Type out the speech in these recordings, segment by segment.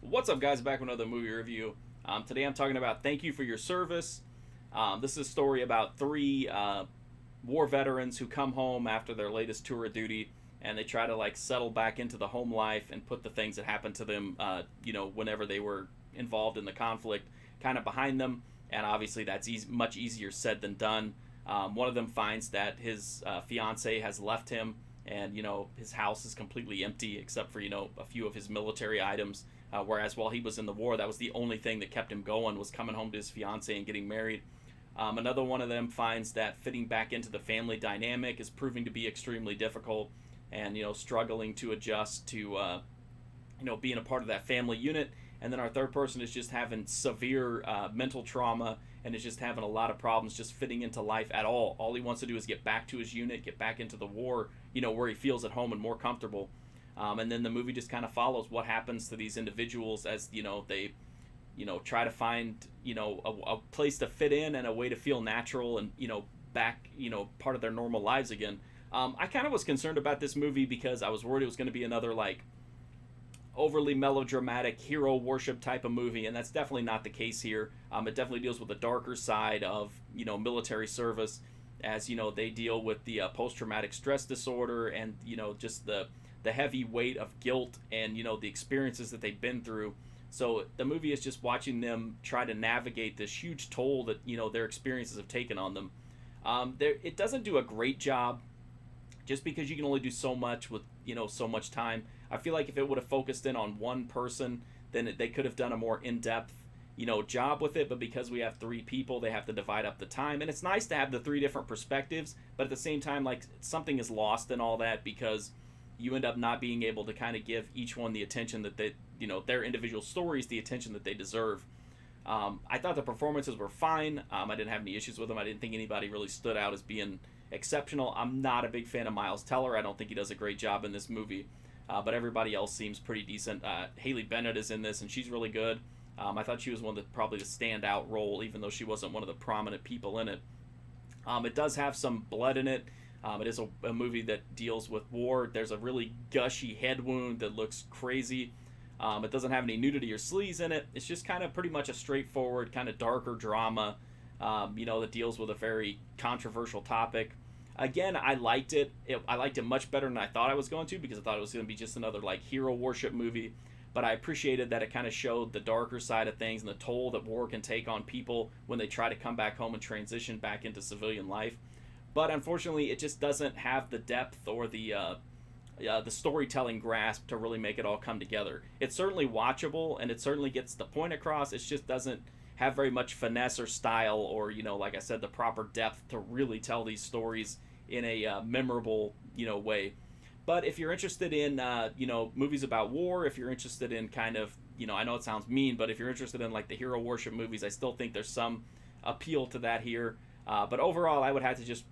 What's up, guys? Back with another movie review. Today I'm talking about Thank You for Your Service. This is a story about three war veterans who come home after their latest tour of duty, and they try to settle back into the home life and put the things that happened to them, whenever they were involved in the conflict, kind of behind them. And obviously that's much easier said than done. One of them finds that his fiance has left him, and his house is completely empty except for a few of his military items. Whereas while he was in the war, that was the only thing that kept him going, was coming home to his fiance and getting married. Another one of them finds that fitting back into the family dynamic is proving to be extremely difficult, and struggling to adjust to being a part of that family unit. And then our third person is just having severe mental trauma and is just having a lot of problems just fitting into life at all. All he wants to do is get back to his unit, get back into the war, where he feels at home and more comfortable. And then the movie just kind of follows what happens to these individuals as they try to find a place to fit in and a way to feel natural and back part of their normal lives again. I kind of was concerned about this movie because I was worried it was going to be another overly melodramatic hero worship type of movie, and that's definitely not the case here. It definitely deals with the darker side of military service, as they deal with the post-traumatic stress disorder and just the heavy weight of guilt and the experiences that they've been through. So the movie is just watching them try to navigate this huge toll that their experiences have taken on them. It doesn't do a great job, just because you can only do so much with so much time. I feel like if it would have focused in on one person, then they could have done a more in-depth job with it. But because we have three people, they have to divide up the time, and it's nice to have the three different perspectives, but at the same time, something is lost in all that because you end up not being able to kind of give each one the attention that they, their individual stories, the attention that they deserve. I thought the performances were fine. I didn't have any issues with them. I didn't think anybody really stood out as being exceptional. I'm not a big fan of Miles Teller. I don't think he does a great job in this movie. But everybody else seems pretty decent. Haley Bennett is in this, and she's really good. I thought she was probably the standout role, even though she wasn't one of the prominent people in it. It does have some blood in it. It is a movie that deals with war. There's a really gushy head wound that looks crazy. It doesn't have any nudity or sleaze in it. It's just kind of pretty much a straightforward, kind of darker drama, that deals with a very controversial topic. Again, I liked it. I liked it much better than I thought I was going to, because I thought it was going to be just another hero worship movie. But I appreciated that it kind of showed the darker side of things and the toll that war can take on people when they try to come back home and transition back into civilian life. But unfortunately, it just doesn't have the depth or the storytelling grasp to really make it all come together. It's certainly watchable, and it certainly gets the point across. It just doesn't have very much finesse or style or, like I said, the proper depth to really tell these stories in a memorable, way. But if you're interested in, movies about war, if you're interested in kind of, I know it sounds mean, but if you're interested in the hero worship movies, I still think there's some appeal to that here. But overall, I would have to just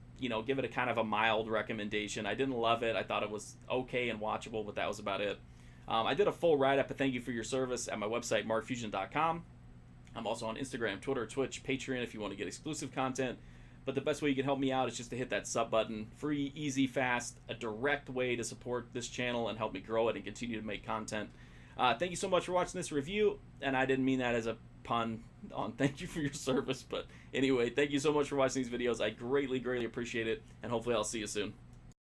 give it a kind of a mild recommendation. I didn't love it. I thought it was okay and watchable, but that was about it. I did a full write-up of Thank You for Your Service at my website, markfusion.com. I'm also on Instagram, Twitter, Twitch, Patreon if you want to get exclusive content. But the best way you can help me out is just to hit that sub button. Free, easy, fast, a direct way to support this channel and help me grow it and continue to make content. Thank you so much for watching this review, and I didn't mean that as a pun on Thank You for Your Service, but anyway, thank you so much for watching these videos. I greatly, greatly appreciate it, and hopefully I'll see you soon.